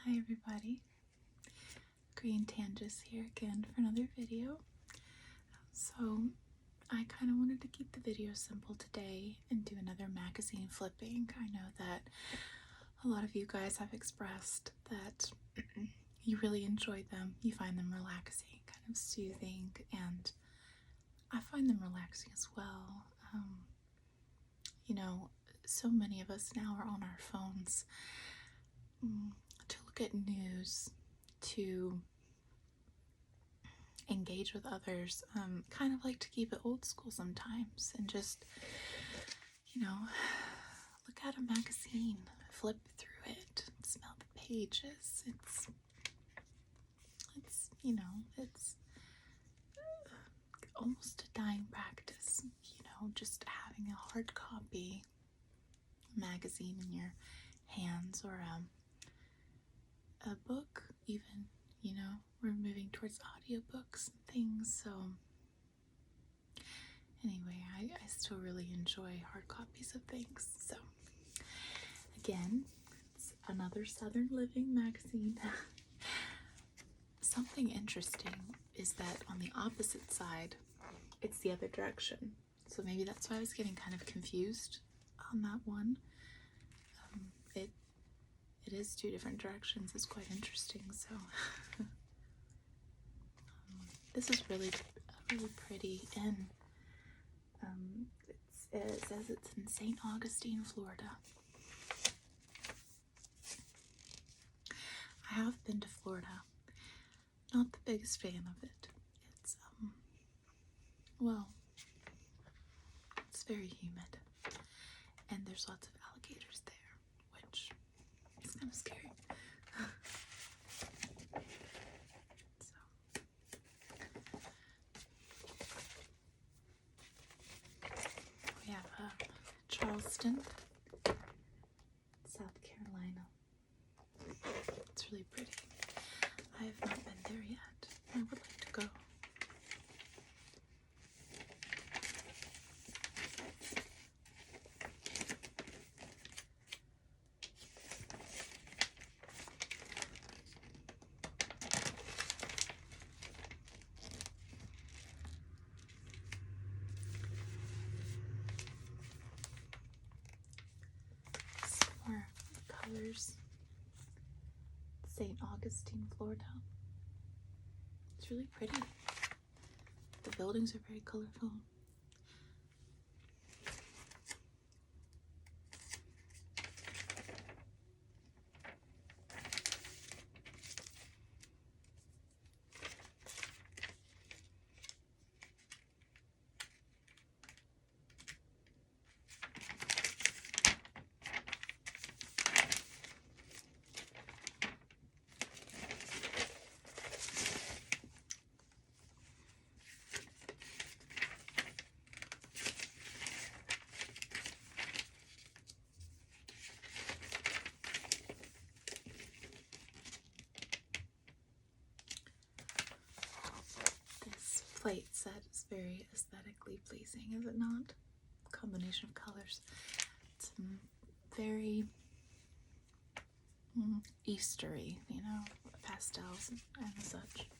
Hi everybody, Green Tangis here again for another video. So I kind of wanted to keep the video simple today and do another magazine flipping. I know that a lot of you guys have expressed that you really enjoy them, you find them relaxing, kind of soothing, and I find them relaxing as well. You know, so many of us now are on our phones to look at news, to engage with others, kind of like to keep it old school sometimes and just, you know, look at a magazine, flip through it, smell the pages. It's almost a dying practice, just having a hard copy magazine in your hands or a book even. We're moving towards audiobooks and things, so anyway, I still really enjoy hard copies of things. So again, it's another Southern Living magazine. Something interesting is that on the opposite side, it's the other direction. So maybe that's why I was getting kind of confused on that one. It is two different directions. It's quite interesting. So this is really pretty, and it says it's in St. Augustine, Florida. I have been to Florida. Not the biggest fan of it. It's well, it's very humid, and there's lots of alligators there, which is kind of scary. We have Charleston, South Carolina. It's really pretty. I have not been there yet. I would like to go. Some more colors. St. Augustine, Florida. It's really pretty. The buildings are very colorful. Plate set is very aesthetically pleasing, is it not? Combination of colors. It's very Eastery, pastels and such.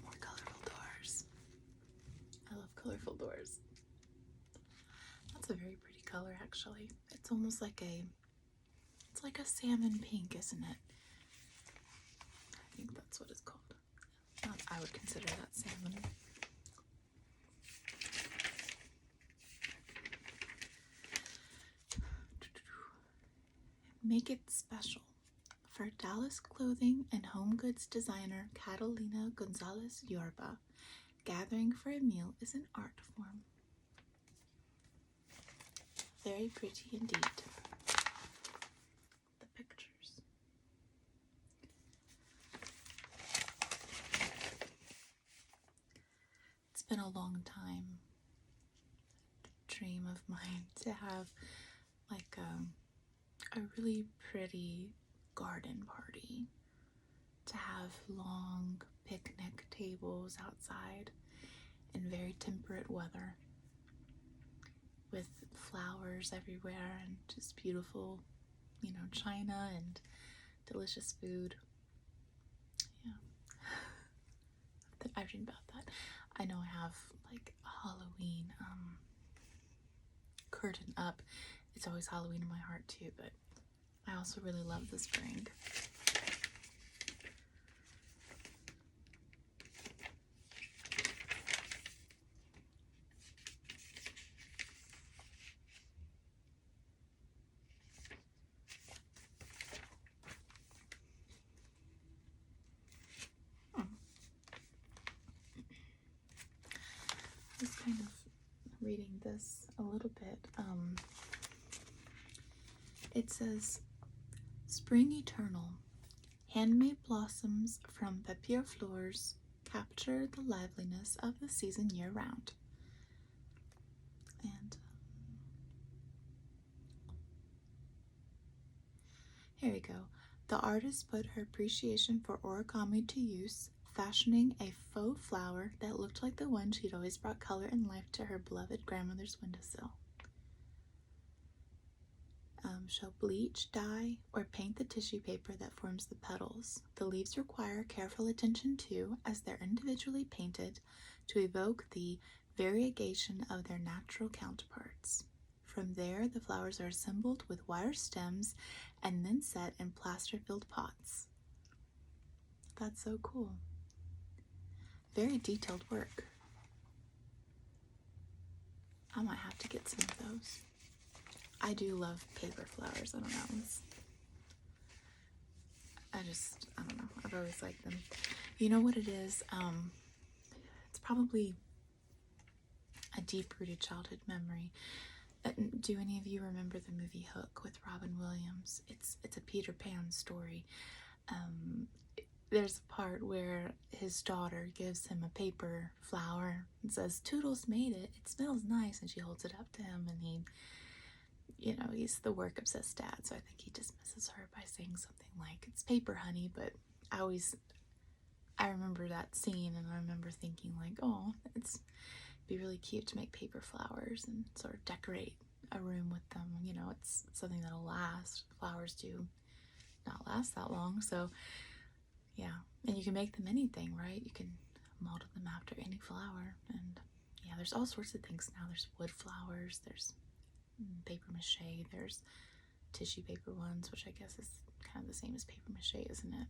More colorful doors. I love colorful doors. That's a very pretty color, actually. It's almost like it's like a salmon pink, isn't it? I think that's what it's called. I would consider that salmon. Make it special. For Dallas clothing and home goods designer Catalina Gonzalez Yorba, gathering for a meal is an art form. Very pretty indeed. The pictures. It's been a long time dream of mine to have like a really pretty garden party, to have have long picnic tables outside in very temperate weather with flowers everywhere and just beautiful, china and delicious food. Yeah. I've dreamed about that. I know I have like a Halloween curtain up. It's always Halloween in my heart too, but I also really love the spring. I was kind of reading this a little bit. It says, Spring eternal, handmade blossoms from papier fleurs capture the liveliness of the season year-round. And here we go. The artist put her appreciation for origami to use, fashioning a faux flower that looked like the one she'd always brought color and life to her beloved grandmother's windowsill. She'll bleach, dye, or paint the tissue paper that forms the petals. The leaves require careful attention too, as they're individually painted to evoke the variegation of their natural counterparts. From there, the flowers are assembled with wire stems and then set in plaster-filled pots. That's so cool. Very detailed work. I might have to get some of those. I do love paper flowers. I don't know. I don't know. I've always liked them. You know what it is? It's probably a deep-rooted childhood memory. Do any of you remember the movie Hook with Robin Williams? It's a Peter Pan story. There's a part where his daughter gives him a paper flower and says, "Toodles made it. It smells nice." And she holds it up to him, and he's the work-obsessed dad, so I think he dismisses her by saying something like, "It's paper, honey." But I remember that scene, and I remember thinking like, oh, it'd be really cute to make paper flowers and sort of decorate a room with them. It's something that'll last. Flowers do not last that long, so yeah. And you can make them anything, right? You can model them after any flower, and yeah, there's all sorts of things now. There's wood flowers, there's paper mache, there's tissue paper ones, which I guess is kind of the same as paper mache, isn't it?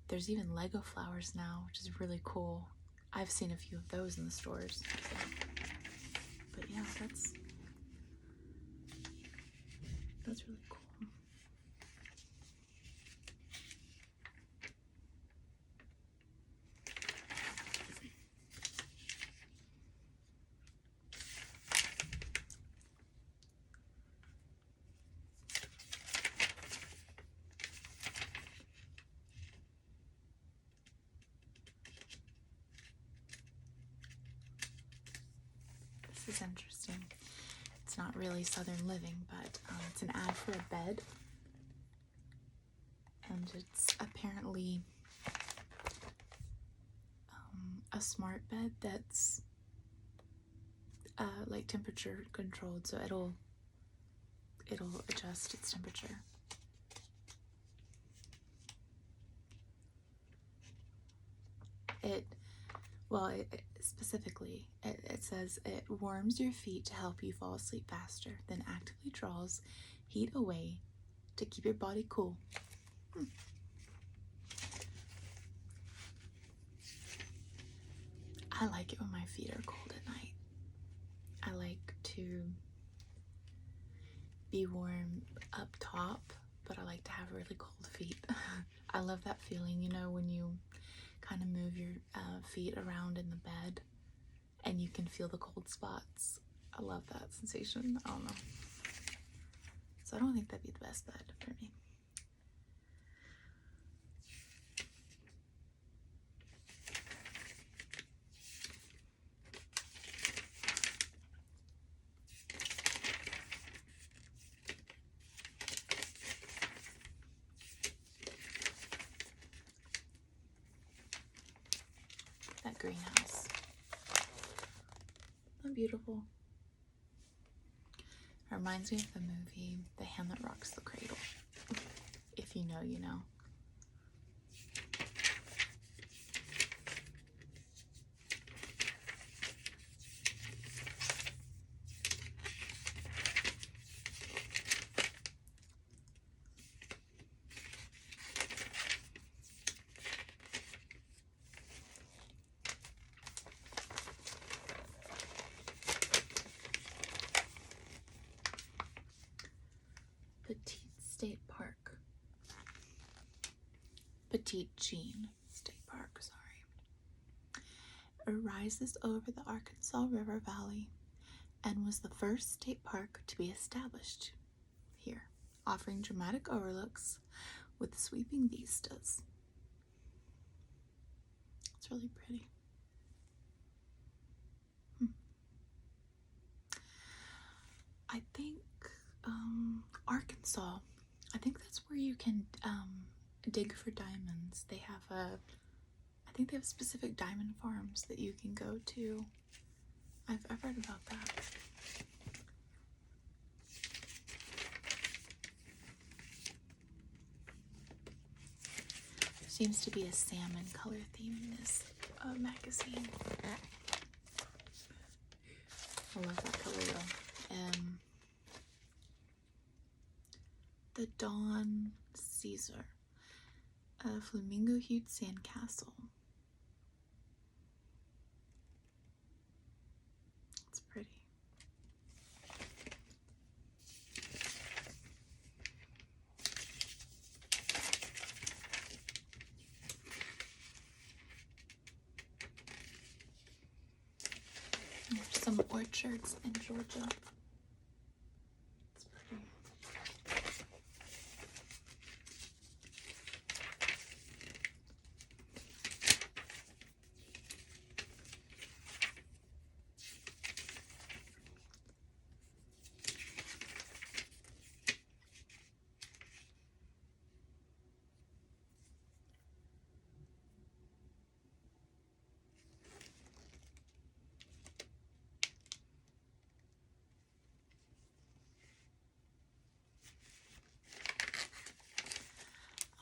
There's even Lego flowers now, which is really cool. I've seen a few of those in the stores. But yeah, that's really cool. This is interesting. It's not really Southern Living, but it's an ad for a bed. And it's apparently a smart bed that's like temperature controlled, so it'll adjust its temperature. Specifically, it says it warms your feet to help you fall asleep faster, then actively draws heat away to keep your body cool. I like it when my feet are cold at night. I like to be warm up top, but I like to have really cold feet. I love that feeling, when you kind of move your feet around in the bed and you can feel the cold spots. I love that sensation. I don't know. So I don't think that'd be the best bed for me. that greenhouse. Isn't that beautiful? It reminds me of the movie The Hand That Rocks the Cradle. If you know, you know. Petite Jean State Park, sorry. It rises over the Arkansas River Valley and was the first state park to be established here, offering dramatic overlooks with sweeping vistas. It's really pretty. I think Arkansas, I think that's where you can dig for diamonds. They have I think they have specific diamond farms that you can go to. I've read about that. There seems to be a salmon color theme in this magazine. I love that color though. The Dawn Caesar, a flamingo-hued sandcastle. It's pretty. There's some orchards in Georgia. It's pretty.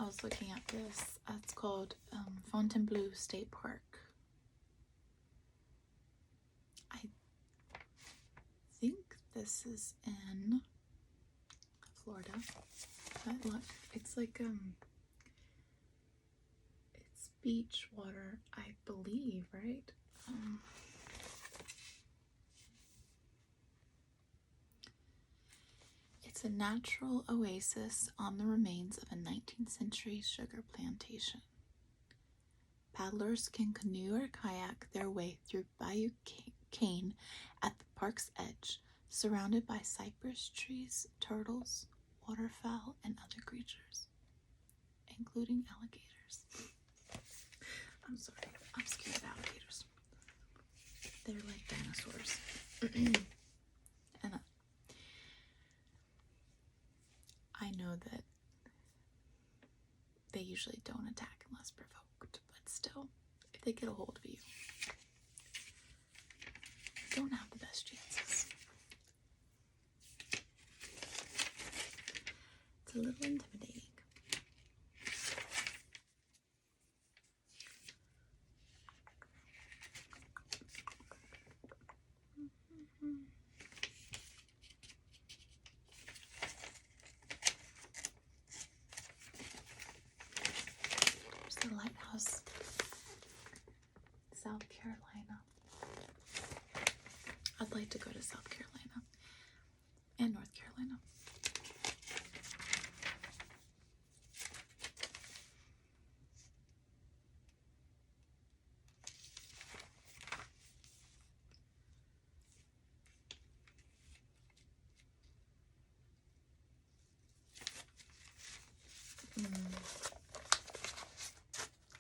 I was looking at this. It's called Fontainebleau State Park. I think this is in Florida. But look, it's like it's beach water, I believe, right? It's a natural oasis on the remains of a 19th century sugar plantation. Paddlers can canoe or kayak their way through Bayou Cane at the park's edge, surrounded by cypress trees, turtles, waterfowl, and other creatures, including alligators. I'm sorry, I'm scared of alligators. They're like dinosaurs. And I know that they usually don't attack unless provoked, but still, if they get a hold of you, don't have the best chances. It's a little intimidating. The lighthouse, South Carolina. I'd like to go to South Carolina and North Carolina.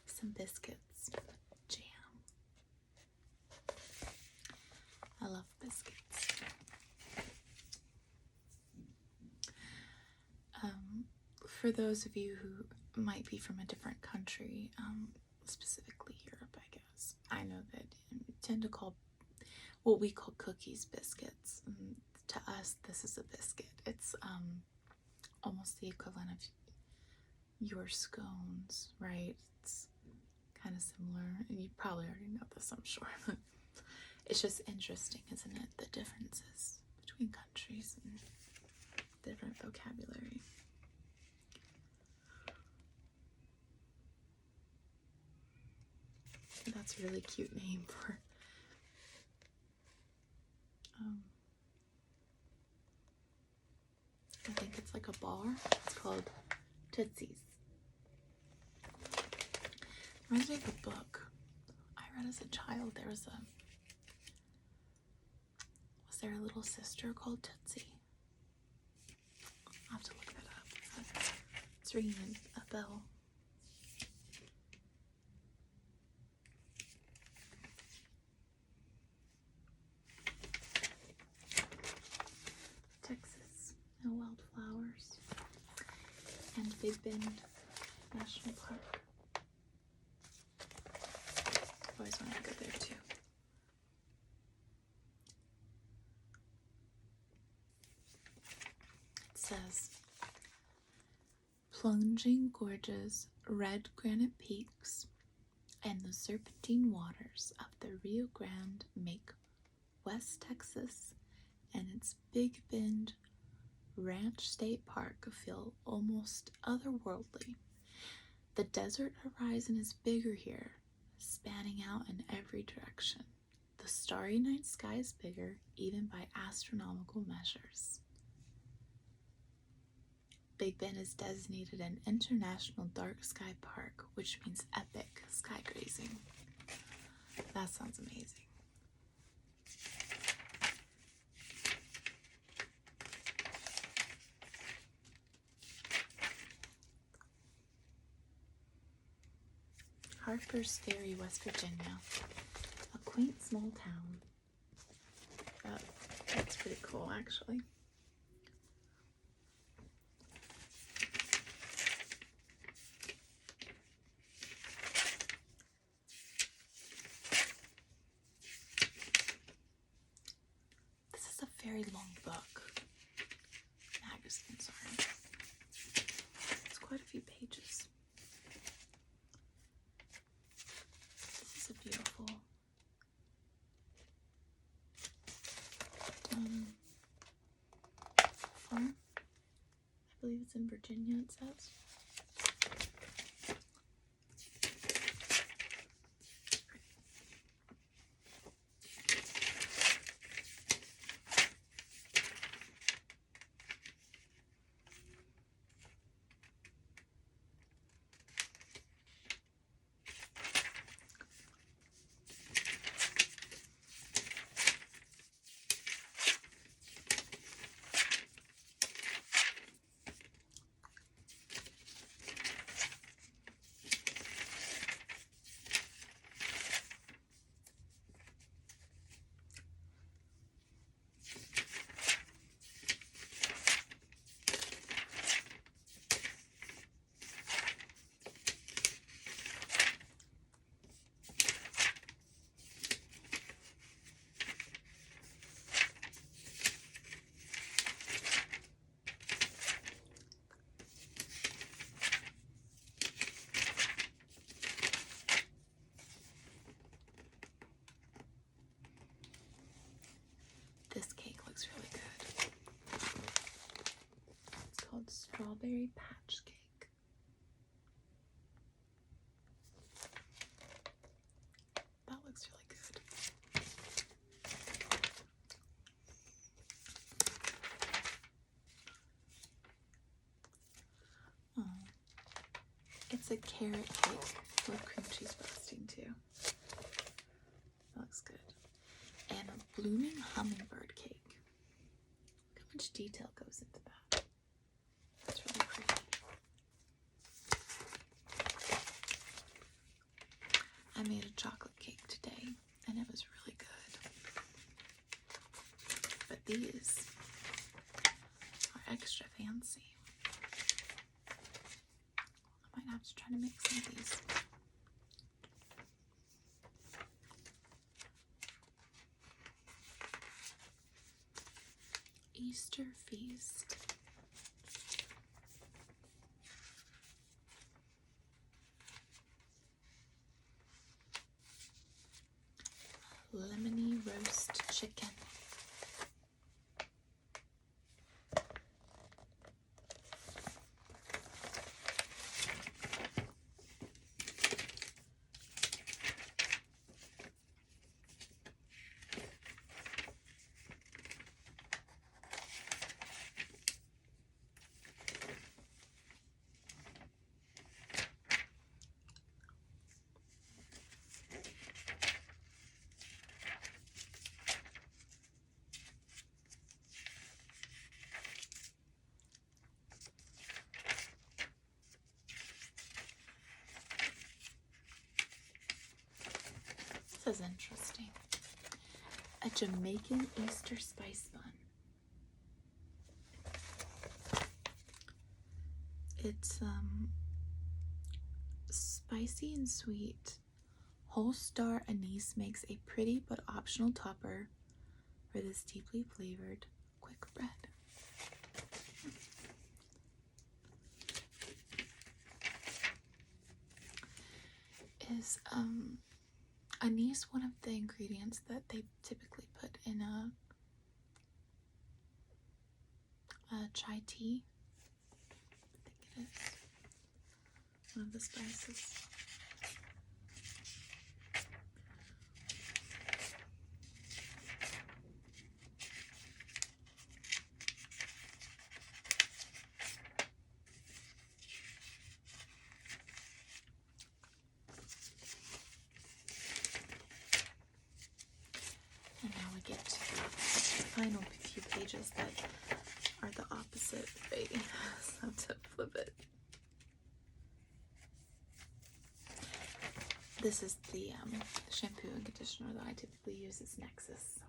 Some biscuits, jam. I love biscuits. For those of you who might be from a different country, specifically Europe, I guess, I know that we tend to call what we call cookies biscuits. To us, this is a biscuit. It's almost the equivalent of your scones, right? It's kind of similar, and you probably already know this, I'm sure. It's just interesting, isn't it? The differences between countries and different vocabulary. That's a really cute name for I think it's like a bar. It's called Tootsie's. Reminds me of a book I read as a child. Was there a little sister called Tootsie? I'll have to look that up. It's ringing a bell. Texas, no wildflowers, and Big Bend National Park. I've always wanted to go there too. It says, plunging gorges, red granite peaks, and the serpentine waters of the Rio Grande make West Texas and its Big Bend Ranch State Park feel almost otherworldly. The desert horizon is bigger here, spanning out in every direction. The starry night sky is bigger, even by astronomical measures. Big Bend is designated an International Dark Sky Park, which means epic sky grazing. That sounds amazing. Harper's Ferry, West Virginia, a quaint small town. That's pretty cool, actually. This is a very long book. Magazine, sorry. It's quite a few pages. This is a beautiful farm. I believe it's in Virginia, it says. This cake looks really good. It's called Strawberry Patch Cake. That looks really good. It's a carrot cake with cream cheese frosting too. That looks good. And a blooming hummingbird cake. Look how much detail goes into that. That's really pretty. I made a chocolate cake today, and it was really good. But these are extra fancy. I might have to try to make some of these. Easter feast. Lemony roast chicken. This is interesting. A Jamaican Easter spice bun. It's spicy and sweet. Whole star anise makes a pretty but optional topper for this deeply flavored quick bread. Is anise one of the ingredients that they typically put in a chai tea? I think it is one of the spices. And now we get to the final few pages that are the opposite way. So I have to flip it. This is the shampoo and conditioner that I typically use as Nexus.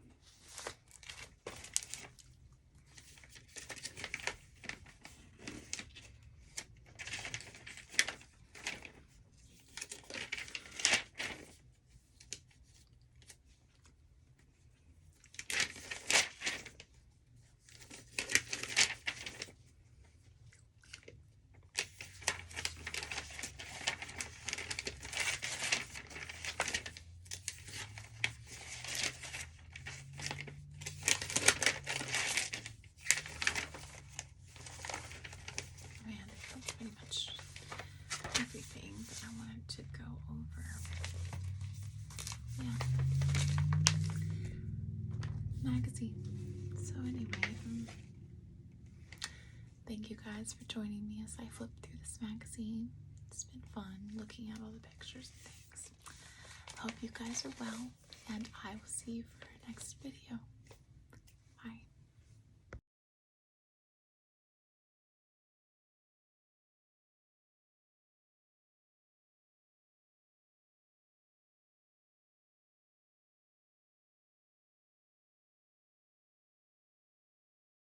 Pretty much everything that I wanted to go over. Yeah. Magazine. So anyway, thank you guys for joining me as I flip through this magazine. It's been fun looking at all the pictures and things. Hope you guys are well, and I will see you for our next video.